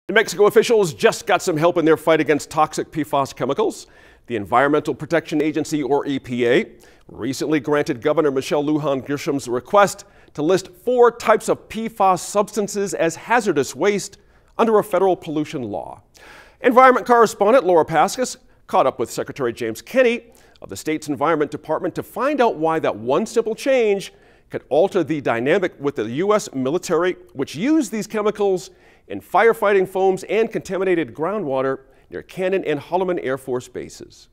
New Mexico officials just got some help in their fight against toxic PFAS chemicals. The Environmental Protection Agency, or EPA, recently granted Governor Michelle Lujan Grisham's request to list 4 types of PFAS substances as hazardous waste under a federal pollution law. Environment correspondent Laura Paskus caught up with Secretary James Kenney of the state's Environment Department to find out why that one simple change could alter the dynamic with the U.S. military, which used these chemicals in firefighting foams and contaminated groundwater near Cannon and Holloman Air Force bases.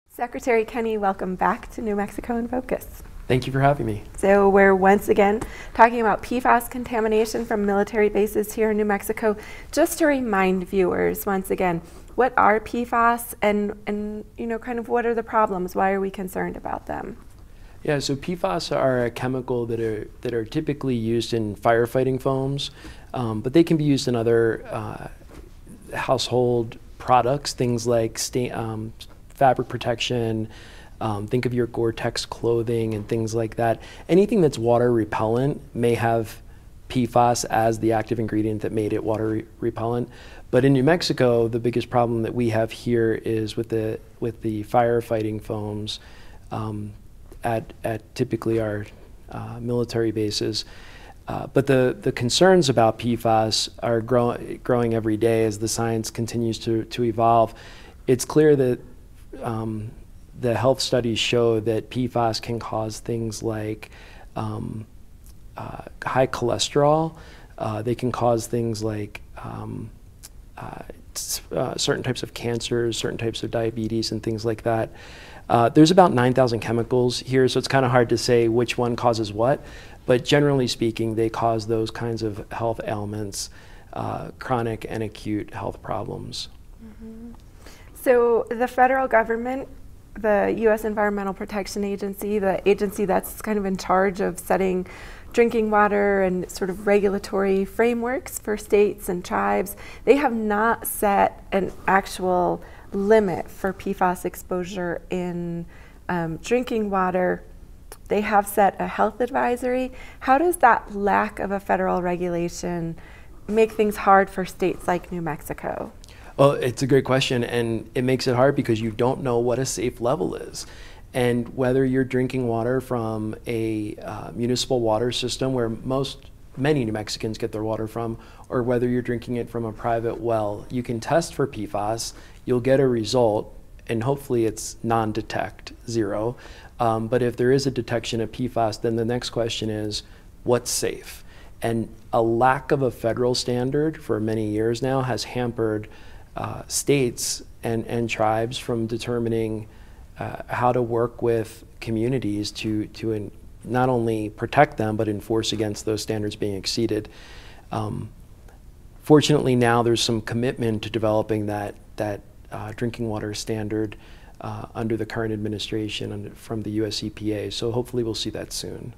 Secretary Kenney, welcome back to New Mexico in Focus. Thank you for having me. So we're once again talking about PFAS contamination from military bases here in New Mexico. Just to remind viewers once again, what are PFAS and you know, kind of what are the problems? Why are we concerned about them? Yeah, so PFAS are a chemical that are typically used in firefighting foams, but they can be used in other household products, things like fabric protection. Think of your Gore-Tex clothing and things like that. Anything that's water repellent may have PFAS as the active ingredient that made it water repellent. But in New Mexico, the biggest problem that we have here is with the firefighting foams at typically our military bases. But the concerns about PFAS are growing every day as the science continues to evolve. It's clear that the health studies show that PFAS can cause things like high cholesterol. They can cause things like certain types of cancers, certain types of diabetes, and things like that. There's about 9,000 chemicals here, so it's kind of hard to say which one causes what. But generally speaking, they cause those kinds of health ailments, chronic and acute health problems. Mm-hmm. So the federal government, the U.S. Environmental Protection Agency, the agency that's kind of in charge of setting drinking water and sort of regulatory frameworks for states and tribes, they have not set an actual limit for PFAS exposure in drinking water. They have set a health advisory. How does that lack of a federal regulation make things hard for states like New Mexico? Well, it's a great question, and it makes it hard because you don't know what a safe level is. And whether you're drinking water from a municipal water system where many New Mexicans get their water from, or whether you're drinking it from a private well, you can test for PFAS, you'll get a result, and hopefully it's non-detect, 0. But if there is a detection of PFAS, then the next question is, what's safe? And a lack of a federal standard for many years now has hampered states and tribes from determining how to work with communities to not only protect them, but enforce against those standards being exceeded. Fortunately, now there's some commitment to developing that drinking water standard under the current administration from the US EPA. So hopefully we'll see that soon.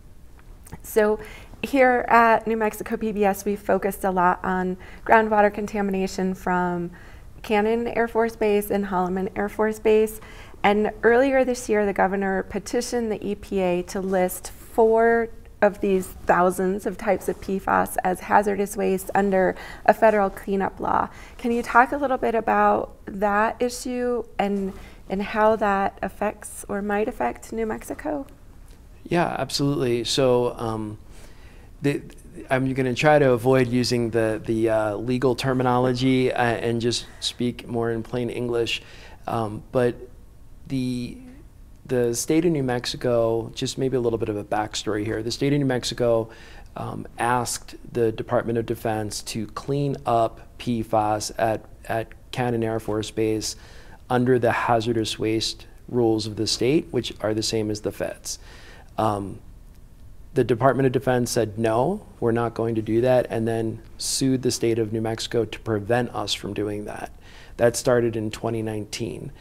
So here at New Mexico PBS, we focused a lot on groundwater contamination from Cannon Air Force Base and Holloman Air Force Base. And earlier this year, the governor petitioned the EPA to list 4 of these thousands of types of PFAS as hazardous waste under a federal cleanup law. Can you talk a little bit about that issue and how that affects or might affect New Mexico? Yeah, absolutely. So I'm going to try to avoid using the legal terminology and just speak more in plain English. But the state of New Mexico, just maybe a little bit of a backstory here. The state of New Mexico asked the Department of Defense to clean up PFAS at Cannon Air Force Base under the hazardous waste rules of the state, which are the same as the feds. The Department of Defense said, no, we're not going to do that, and then sued the state of New Mexico to prevent us from doing that. That started in 2019.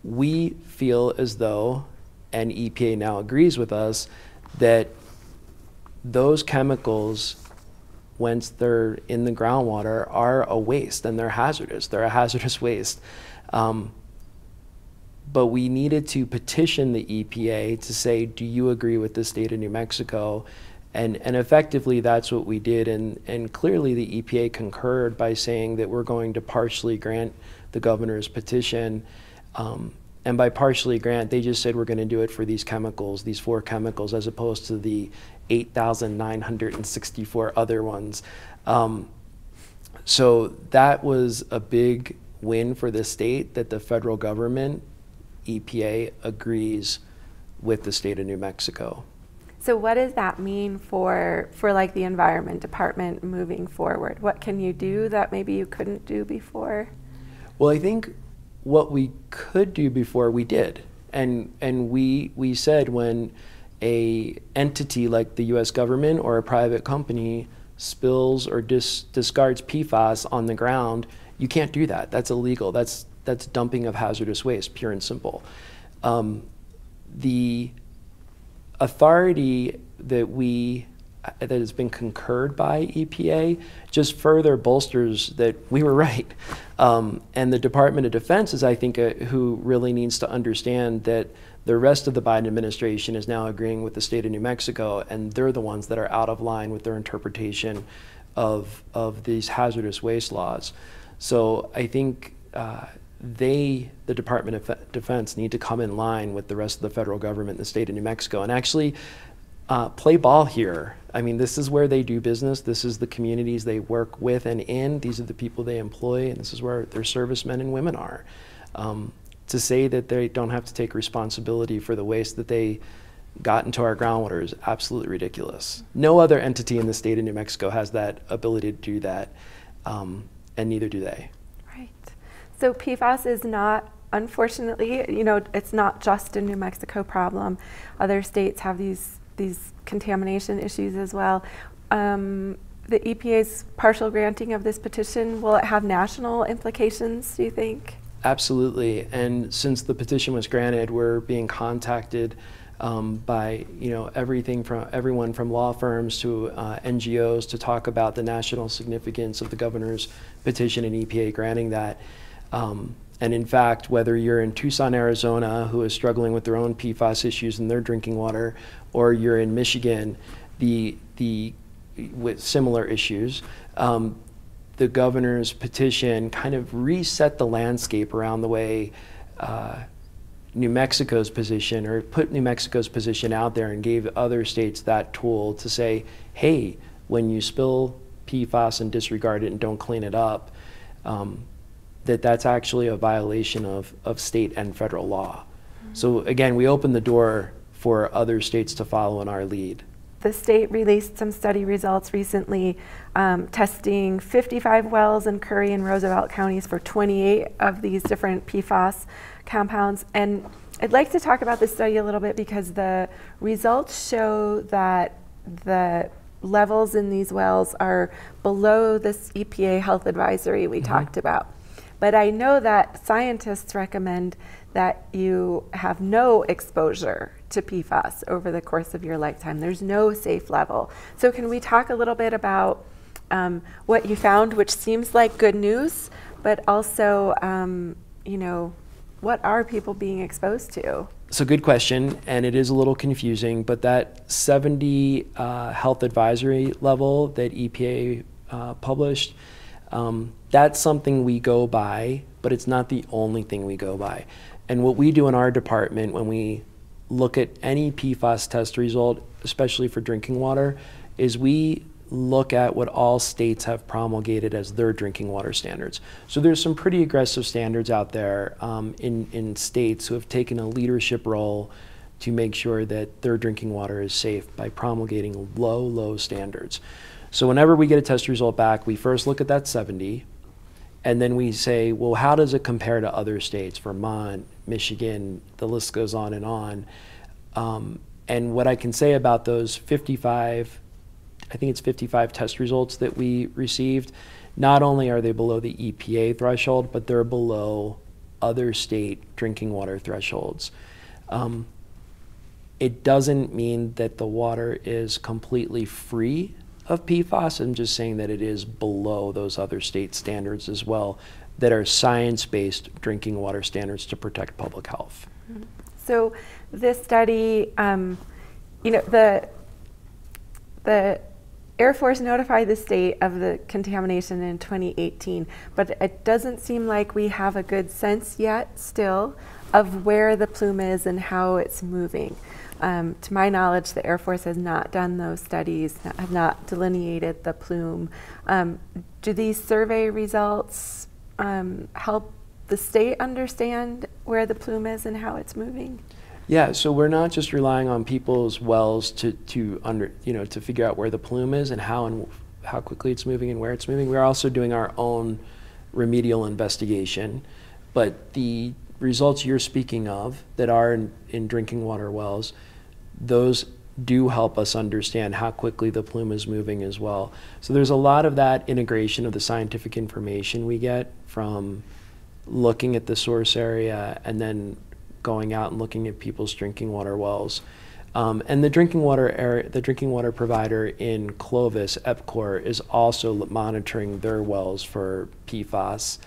We feel as though, and EPA now agrees with us, that those chemicals, once they're in the groundwater, are a waste and they're hazardous. They're a hazardous waste. But we needed to petition the EPA to say, do you agree with the state of New Mexico And effectively, that's what we did. And clearly, the EPA concurred by saying that we're going to partially grant the governor's petition. And by partially grant, they just said we're going to do it for these chemicals, these 4 chemicals, as opposed to the 8,964 other ones. So that was a big win for the state, that the federal government, EPA, agrees with the state of New Mexico. So what does that mean for like the Environment Department moving forward? What can you do that maybe you couldn't do before? Well, I think what we could do before, we did. And we said when a entity like the US government or a private company spills or discards PFAS on the ground, you can't do that. That's illegal. That's dumping of hazardous waste, pure and simple. The authority that has been concurred by EPA just further bolsters that we were right. And the Department of Defense is, I think, who really needs to understand that the rest of the Biden administration is now agreeing with the state of New Mexico, and they're the ones that are out of line with their interpretation of these hazardous waste laws. So I think the Department of Defense need to come in line with the rest of the federal government in the state of New Mexico and actually play ball here. I mean, this is where they do business. This is the communities they work with and in. These are the people they employ, and this is where their servicemen and women are. To say that they don't have to take responsibility for the waste that they got into our groundwater is absolutely ridiculous. No other entity in the state of New Mexico has that ability to do that, and neither do they. Right. So PFAS is not, unfortunately, it's not just a New Mexico problem. Other states have these contamination issues as well. The EPA's partial granting of this petition, will it have national implications, do you think? Absolutely. And since the petition was granted, we're being contacted by everyone from law firms to NGOs to talk about the national significance of the governor's petition and EPA granting that. And in fact, whether you're in Tucson, Arizona, who is struggling with their own PFAS issues in their drinking water, or you're in Michigan, with similar issues, the governor's petition kind of reset the landscape around the way New Mexico's position, or put New Mexico's position out there and gave other states that tool to say, hey, when you spill PFAS and disregard it and don't clean it up, that's actually a violation of state and federal law. Mm-hmm. So again, we opened the door for other states to follow in our lead. The state released some study results recently testing 55 wells in Curry and Roosevelt counties for 28 of these different PFAS compounds. And I'd like to talk about this study a little bit because the results show that the levels in these wells are below this EPA health advisory we talked about. But I know that scientists recommend that you have no exposure to PFAS over the course of your lifetime. There's no safe level. So can we talk a little bit about what you found, which seems like good news, but also, what are people being exposed to? So good question, and it is a little confusing, but that 70 health advisory level that EPA published, that's something we go by, but it's not the only thing we go by. And what we do in our department when we look at any PFAS test result, especially for drinking water, is we look at what all states have promulgated as their drinking water standards. So there's some pretty aggressive standards out there in states who have taken a leadership role to make sure that their drinking water is safe by promulgating low standards. So whenever we get a test result back, we first look at that 70, and then we say, well, how does it compare to other states, Vermont, Michigan, the list goes on and on. And what I can say about those 55, I think it's 55 test results that we received, not only are they below the EPA threshold, but they're below other state drinking water thresholds. It doesn't mean that the water is completely free of PFAS. I'm just saying that it is below those other state standards as well that are science-based drinking water standards to protect public health. So this study, the the Air Force notified the state of the contamination in 2018, but it doesn't seem like we have a good sense yet still of where the plume is and how it's moving. To my knowledge, the Air Force has not done those studies, have not delineated the plume. Do these survey results help the state understand where the plume is and how it's moving? Yeah, so we're not just relying on people's wells to figure out where the plume is and how quickly it's moving and where it's moving. We're also doing our own remedial investigation. But the results you're speaking of that are in drinking water wells, those do help us understand how quickly the plume is moving as well. So there's a lot of that integration of the scientific information we get from looking at the source area and then going out and looking at people's drinking water wells. And the drinking water provider in Clovis, EPCOR, is also monitoring their wells for PFAS.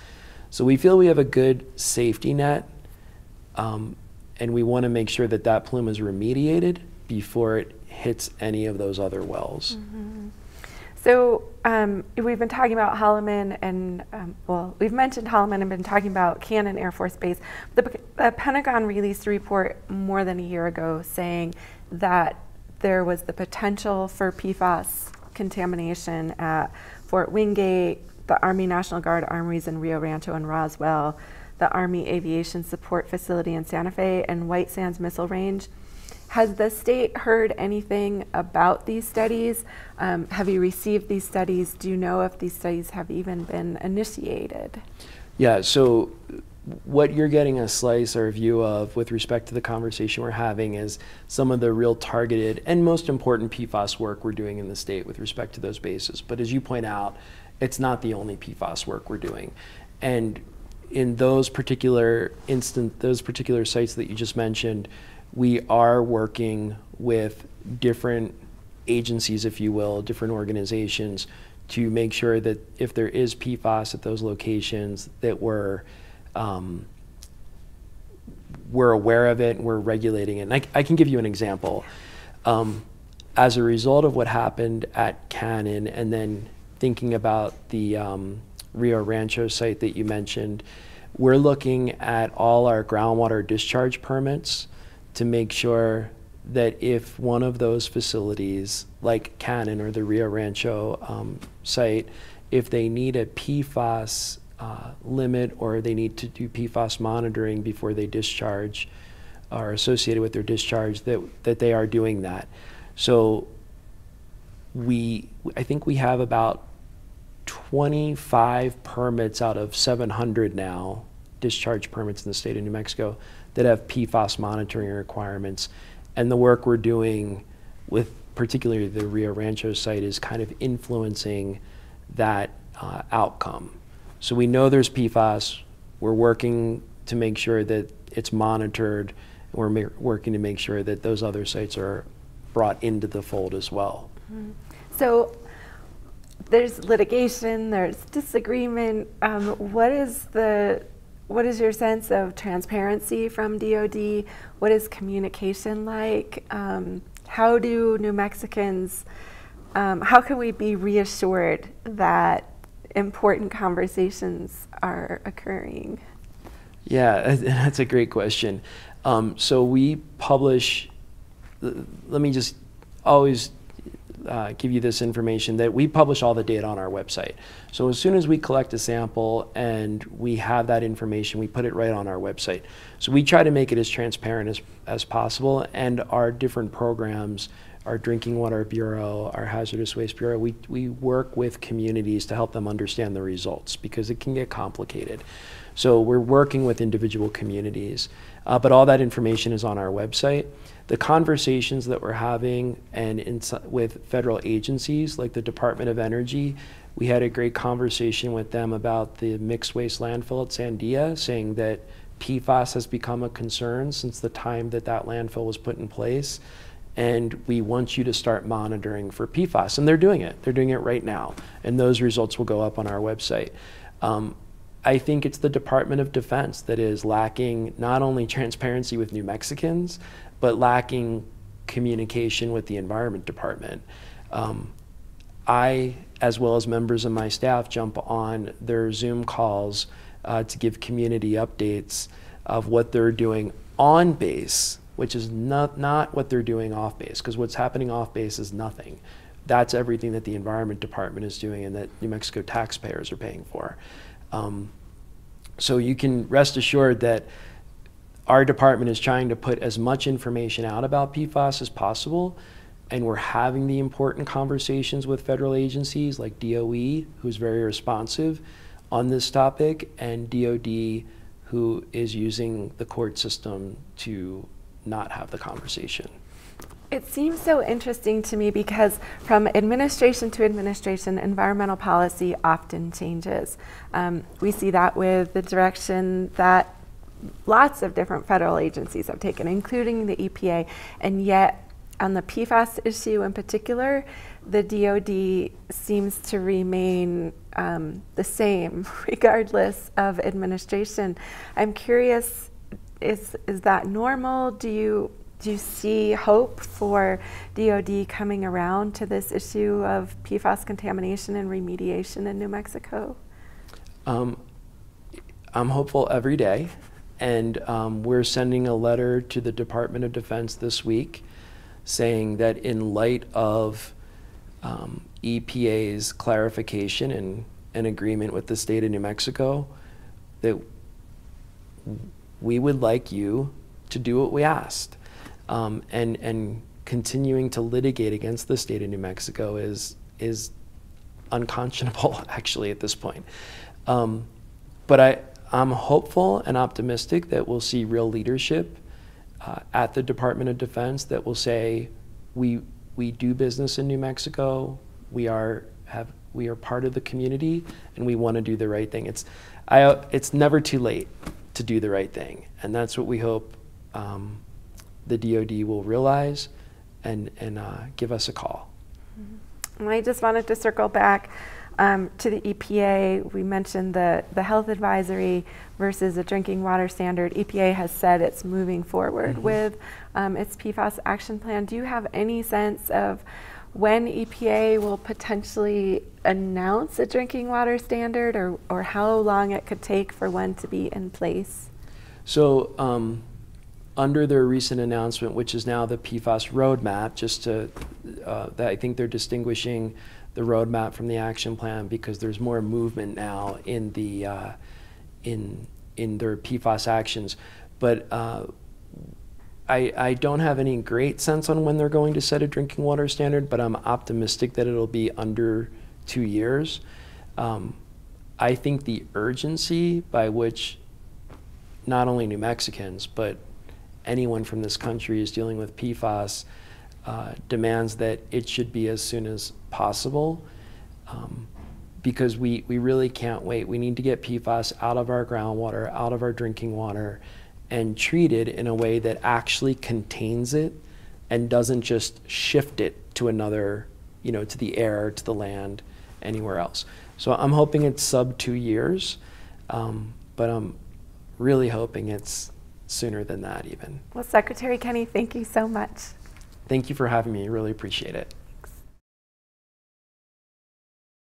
So we feel we have a good safety net, and we want to make sure that that plume is remediated before it hits any of those other wells. Mm-hmm. So we've been talking about Holloman and, well, we've mentioned Holloman and been talking about Cannon Air Force Base. The Pentagon released a report more than a year ago saying that there was the potential for PFAS contamination at Fort Wingate, the Army National Guard Armories in Rio Rancho and Roswell, the Army Aviation Support Facility in Santa Fe, and White Sands Missile Range. Has the state heard anything about these studies? Have you received these studies? Do you know if these studies have even been initiated? Yeah, so what you're getting a slice or a view of with respect to the conversation we're having is some of the real targeted and most important PFAS work we're doing in the state with respect to those bases. But as you point out, it's not the only PFAS work we're doing. And in those particular sites that you just mentioned, we are working with different agencies, if you will, different organizations, to make sure that if there is PFAS at those locations, that we're aware of it and we're regulating it. And I can give you an example. As a result of what happened at Cannon, and then thinking about the Rio Rancho site that you mentioned, we're looking at all our groundwater discharge permits to make sure that if one of those facilities, like Cannon or the Rio Rancho site, if they need a PFAS limit or they need to do PFAS monitoring before they discharge or associated with their discharge, that they are doing that. So I think we have about 25 permits out of 700 now, discharge permits in the state of New Mexico, that have PFAS monitoring requirements. And the work we're doing with particularly the Rio Rancho site is kind of influencing that outcome. So we know there's PFAS, we're working to make sure that it's monitored, and we're working to make sure that those other sites are brought into the fold as well. Mm-hmm. So there's litigation, there's disagreement. What is your sense of transparency from DoD? What is communication like? How do New Mexicans, how can we be reassured that important conversations are occurring? Yeah, that's a great question. So we publish, let me just always give you this information, that we publish all the data on our website. So as soon as we collect a sample and we have that information, we put it right on our website. So we try to make it as transparent as possible, and our different programs, our Drinking Water Bureau, our Hazardous Waste Bureau, we work with communities to help them understand the results, because it can get complicated. So we're working with individual communities, but all that information is on our website. The conversations that we're having with federal agencies like the Department of Energy, we had a great conversation with them about the mixed waste landfill at Sandia, saying that PFAS has become a concern since the time that landfill was put in place, and we want you to start monitoring for PFAS. And they're doing it. They're doing it right now, and those results will go up on our website. I think it's the Department of Defense that is lacking not only transparency with New Mexicans, but lacking communication with the Environment Department. I, as well as members of my staff, jump on their Zoom calls to give community updates of what they're doing on base, which is not what they're doing off base, because what's happening off base is nothing. That's everything that the Environment Department is doing and that New Mexico taxpayers are paying for. So you can rest assured that our department is trying to put as much information out about PFAS as possible, and we're having the important conversations with federal agencies like DOE, who's very responsive on this topic, and DOD, who is using the court system to not have the conversation. It seems so interesting to me because from administration to administration, environmental policy often changes. We see that with the direction that lots of different federal agencies have taken, including the EPA, and yet on the PFAS issue in particular, the DOD seems to remain the same regardless of administration. I'm curious, is that normal? Do you see hope for DOD coming around to this issue of PFAS contamination and remediation in New Mexico? I'm hopeful every day, and we're sending a letter to the Department of Defense this week saying that in light of EPA's clarification and an agreement with the state of New Mexico, that we would like you to do what we asked. And continuing to litigate against the state of New Mexico is unconscionable, actually, at this point. But I'm hopeful and optimistic that we'll see real leadership at the Department of Defense that will say, we do business in New Mexico, we are part of the community, and we want to do the right thing. It's never too late to do the right thing, and that's what we hope the DOD will realize and give us a call. Mm-hmm. And I just wanted to circle back to the EPA. We mentioned the health advisory versus a drinking water standard. EPA has said it's moving forward with its PFAS action plan. Do you have any sense of when EPA will potentially announce a drinking water standard, or how long it could take for one to be in place? So under their recent announcement, which is now the PFAS roadmap, just to, I think they're distinguishing the roadmap from the action plan because there's more movement now in the in their PFAS actions. But I don't have any great sense on when they're going to set a drinking water standard, but I'm optimistic that it'll be under 2 years. I think the urgency by which not only New Mexicans, but anyone from this country is dealing with PFAS demands that it should be as soon as possible, because we really can't wait. We need to get PFAS out of our groundwater, out of our drinking water, and treat it in a way that actually contains it and doesn't just shift it to another, to the air, to the land, anywhere else. So I'm hoping it's sub 2 years, but I'm really hoping it's sooner than that even. Well, Secretary Kenney, thank you so much. Thank you for having me. I really appreciate it.